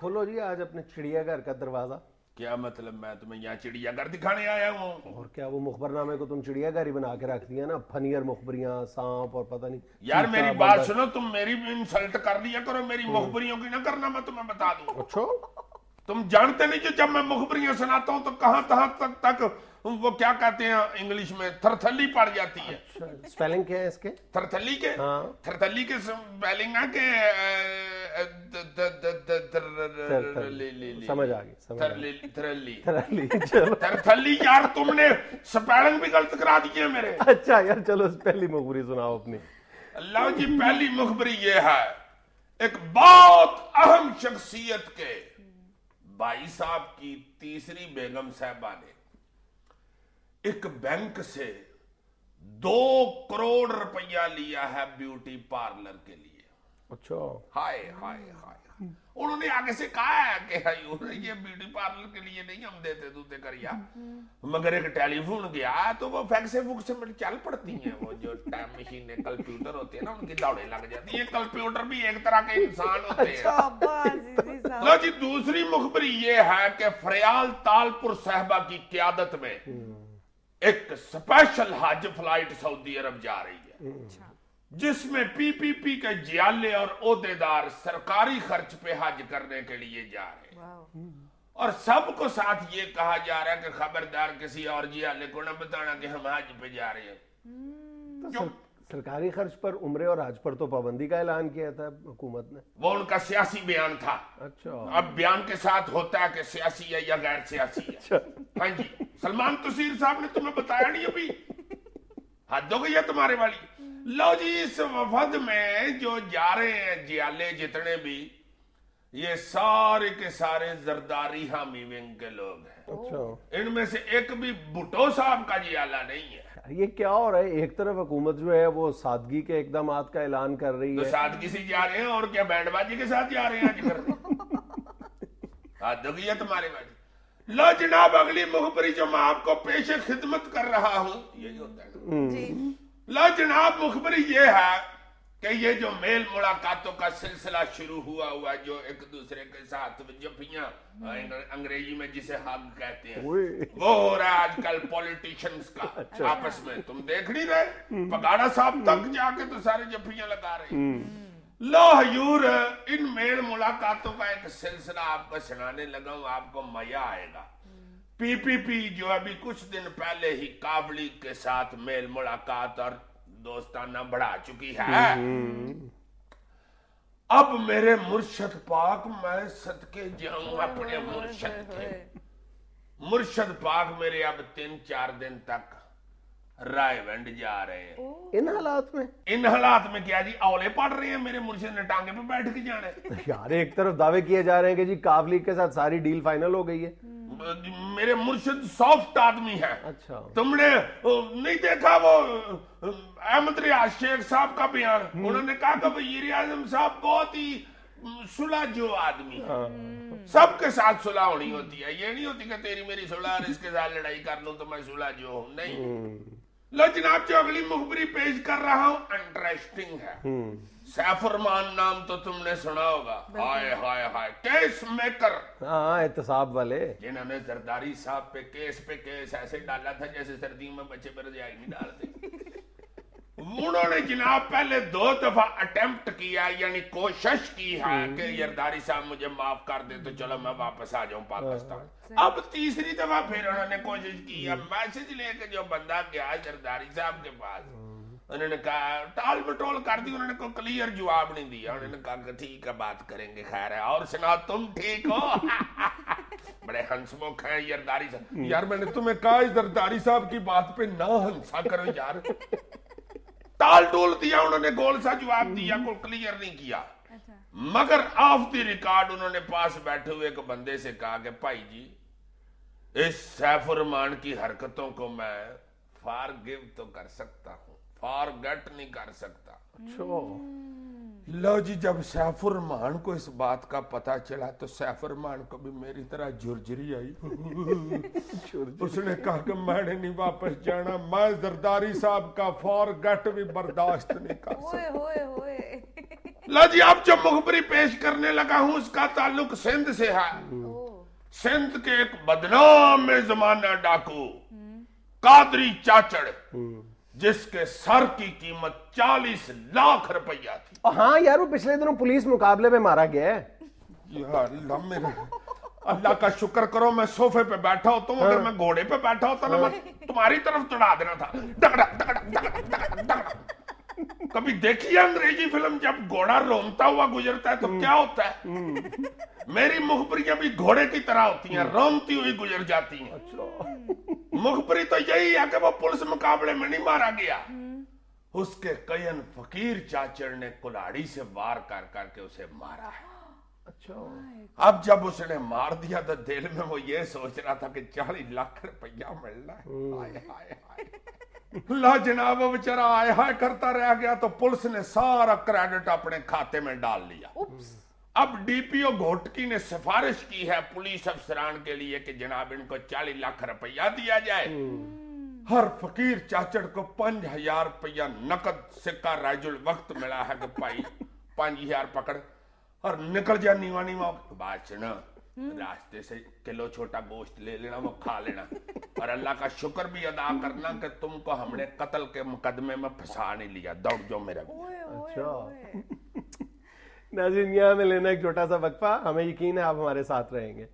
کھولو جی آج اپنے چڑیا گھر کا دروازہ. کیا مطلب میں تمہیں یہاں چڑیا گھر دکھانے آیا ہوں؟ اور کیا وہ مخبر نامے کو تم چڑیا گھر ہی بنا کے رکھ دیا نا, پھنیر مخبریاں, سانپ اور پتہ نہیں. یار میری بات سنو, تم میری بھی انسلٹ کر لیا کرو, میری مخبریوں کی نہ کرنا, میں تمہیں بتا دوں. اچھا تم جانتے نہیں کہ جب میں مخبریاں سناتا ہوں تو کہاں تک وہ کیا کہتے ہیں انگلش میں, تھرتھلی پڑ جاتی ہے. سپیلنگ کیا ہے اس کے؟ تھرتھلی کے تھرتھلی کے سپیلنگ ہے کہ سمجھ آ گئی. تھرتھلی. یار تم نے سپیلنگ بھی غلط کرا دی ہے میرے. اچھا یار چلو پہلی مخبری سناؤ اپنی. اللہ جی پہلی مخبری یہ ہے, ایک بہت اہم شخصیت کے بھائی صاحب کی تیسری بیگم صاحبہ نے ایک بینک سے 2 کروڑ روپیہ لیا ہے بیوٹی پارلر کے لیے. اچھا. ہائے ہائے ہائے. انہوں نے آگے سے کہا ہے کہ یہ بیوٹی پارلر کے لیے نہیں ہم دیتے دوتے کریا, مگر ایک ٹیلی فون گیا تو وہ فیکس سے چل پڑتی ہیں, وہ جو ٹائم مشین کمپیوٹر ہوتے ہیں نا ان کی دوڑیں لگ جاتی ہیں. کمپیوٹر بھی ایک طرح کے انسان ہوتے ہیں. لو جی دوسری مخبری یہ ہے کہ فریال تالپور صاحبہ کی قیادت میں ایک سپیشل حج فلائٹ سعودی عرب جا رہی ہے, جس میں پی پی پی کے جیالے اور عہدیدار سرکاری خرچ پہ حج کرنے کے لیے جا رہے ہیں, اور سب کو ساتھ یہ کہا جا رہا ہے کہ خبردار کسی اور جیالے کو نہ بتانا کہ ہم حج پہ جا رہے ہیں. سرکاری خرچ پر عمرے اور حج پر تو پابندی کا اعلان کیا تھا حکومت نے. وہ ان کا سیاسی بیان تھا. اچھا. اب بیان کے ساتھ ہوتا ہے کہ سیاسی ہے یا غیر سیاسی ہے. ہاں جی, سلمان تصیر صاحب نے تمہیں بتایا نہیں ابھی, حد ہو گئی ہے تمہارے والی. لو جی اس وفد میں جو جا رہے ہیں جیالے جتنے بھی, یہ سارے کے سارے زرداری حامی ونگ کے لوگ ہیں. اچھا. ان میں سے ایک بھی بھٹو صاحب کا جیالہ نہیں ہے. یہ کیا ہو رہا ہے, ایک طرف حکومت جو ہے وہ سادگی کے اقدامات کا اعلان کر رہی ہے, تو سادگی سے جا رہے ہیں اور کیا بینڈ بازی کے ساتھ جا رہے ہیں آج کرنے. حد ہو گئی ہے تمہارے بازی. لو جناب اگلی مخبری جو میں آپ کو پیش خدمت کر رہا ہوں, یہی ہوتا ہے. لو جناب مخبری یہ ہے کہ یہ جو میل ملاقاتوں کا سلسلہ شروع ہوا جو ایک دوسرے کے ساتھ جفیاں انگریزی میں جسے حق کہتے ہیں, وہ ہو رہا ہے آج کل پولیٹیشنز کا آپس میں. تم دیکھ نہیں رہے پگاڑا صاحب تک جا کے تو سارے جفیاں لگا رہے ہیں. لو حضور ان میل ملاقاتوں کا ایک سلسلہ آپ کو سنانے لگا ہوں, آپ کو مزہ آئے گا. پی پی پی جو ابھی کچھ دن پہلے ہی کابلی کے ساتھ میل ملاقات اور دوستانہ بڑھا چکی ہے, اب میرے مرشد پاک, میں صدقے جاؤں اپنے مرشد کے, مرشد پاک میرے اب 3-4 دن تک رائے ونڈ جا رہے ہیں. ان حالات میں؟ ان حالات میں کیا جی, اولے پڑ رہے ہیں, میرے مرشد نے ٹانگے پہ بیٹھ کے جانا ہے. یار ایک طرف دعوے کیے جا رہے ہیں کہ جی کاف لیگ کے ساتھ ساری ڈیل فائنل ہو گئی ہے. میرے مرشد سافٹ آدمی ہے. اچھا. تم نے نہیں دیکھا وہ احمد ریاض شیخ صاحب کا بیان, انہوں نے کہا کہ وزیر اعظم صاحب بہت ہی صلح جو آدمی ہے, سب کے ساتھ صلح ہونی ہوتی ہے. یہ نہیں ہوتی کہ تیری میری صلح اور اس کے ساتھ لڑائی کر لوں تو میں صلح جو ہوں, نہیں. لو جناب جو اگلی مخبری پیش کر رہا ہوں انٹرسٹنگ ہے. سیف الرحمان نام تو تم نے سنا ہوگا, ہائے ہائے ہائے, کیس میکر. ہاں احتساب والے, جنہوں نے زرداری صاحب پہ کیس ایسے ڈالا تھا جیسے سردیوں میں بچے پر رضائی نہیں ڈالتے. انہوں نے جناب پہلے 2 دفعہ اٹیمپٹ کیا, یعنی کوشش کی ہے کہ زرداری صاحب مجھے معاف کر دے تو چلو میں واپس آ جاؤں پاکستان. اب تیسری دفعہ پھر انہوں نے کوشش کی. اب میسج لے کے جو بندہ گیا زرداری صاحب کے پاس, انہوں نے کہا ٹال مٹول کر دی, انہوں نے کوئی کلیئر جواب نہیں دیا. انہوں نے کہا کہ ٹھیک ہے بات کریں گے, خیر ہے, اور سناؤ تم ٹھیک ہو؟ بڑے ہنس مکھ ہیں زرداری صاحب. یار میں نے تمہیں کہا زرداری صاحب کی بات پہ نہ ہنسا کرو یار. ٹال ٹول دیا انہوں نے, گول سا جواب دیا, کوئی کلیئر نہیں کیا. مگر آف دی ریکارڈ انہوں نے پاس بیٹھے ہوئے ایک بندے سے کہا کہ بھائی جی اس سیف الرحمان کی حرکتوں کو میں فارگیو تو کر سکتا ہوں, فارگٹ نہیں کر سکتا. لو جی جب سیف الرحمان کو اس بات کا پتہ چلا تو سیف الرحمان کو بھی میری طرح جھرجھری آئی. اس نے کہا کہ میں نے نہیں واپس جانا, میں زرداری صاحب کا فارگٹ بھی برداشت نہیں کر سکتا. لا جی اب جو مخبری پیش کرنے لگا ہوں اس کا تعلق سندھ سے ہے. سندھ کے ایک بدنام زمانہ ڈاکو قادری چاچڑ جس کے سر کی قیمت 40 لاکھ روپیہ تھی. ہاں یار وہ پچھلے دنوں پولیس مقابلے میں مارا گیا ہے. یار اللہ میرے اللہ کا شکر کرو میں صوفے پہ بیٹھا ہوتا ہوں. اگر میں گھوڑے پہ بیٹھا ہوتا نا میں تمہاری طرف چڑھا دینا تھا. ڈگڑک ڈگڑک ڈگڑک ڈگڑک ڈگڑک. کبھی دیکھی ہے انگریزی فلم جب گھوڑا رونتا ہوا گزرتا ہے تو کیا ہوتا ہے؟ میری مخبریاں بھی گھوڑے کی طرح ہوتی ہیں, رونتی ہوئی گزر جاتی ہیں. مخبری تو یہی ہے کہ وہ پولیس مقابلے میں نہیں مارا گیا, اس کے قین فقیر چاچڑ نے کلاڑی سے وار کر کر کے اسے مارا ہے. اب جب اس نے مار دیا تو دل میں وہ یہ سوچ رہا تھا کہ 40 لاکھ روپیہ ملنا ہے. ہائے ہائے ہائے اللہ جناب وہ بیچارہ آئے ہائے کرتا رہ گیا تو پولیس نے سارا کریڈٹ اپنے کھاتے میں ڈال لیا. اب ڈی پی او گھوٹکی نے سفارش کی ہے پولیس افسران کے لیے کہ جناب ان کو 40 لاکھ روپیہ دیا جائے. ہر فقیر چاچڑ کو 5000 روپیہ نقد سکہ رائج الوقت ملا ہے کہ بھائی 5000 پکڑ اور نکل جا نیوا نیوا. بات سنا راستے سے کلو چھوٹا گوشت لے لینا وہ کھا لینا اور اللہ کا شکر بھی ادا کرنا کہ تم کو ہم نے قتل کے مقدمے میں پھنسا نہیں لیا. دوڑ جو میرے. اچھا ناظرین یہاں میں لینا ایک چھوٹا سا وقفہ. ہمیں یقین ہے آپ ہمارے ساتھ رہیں گے.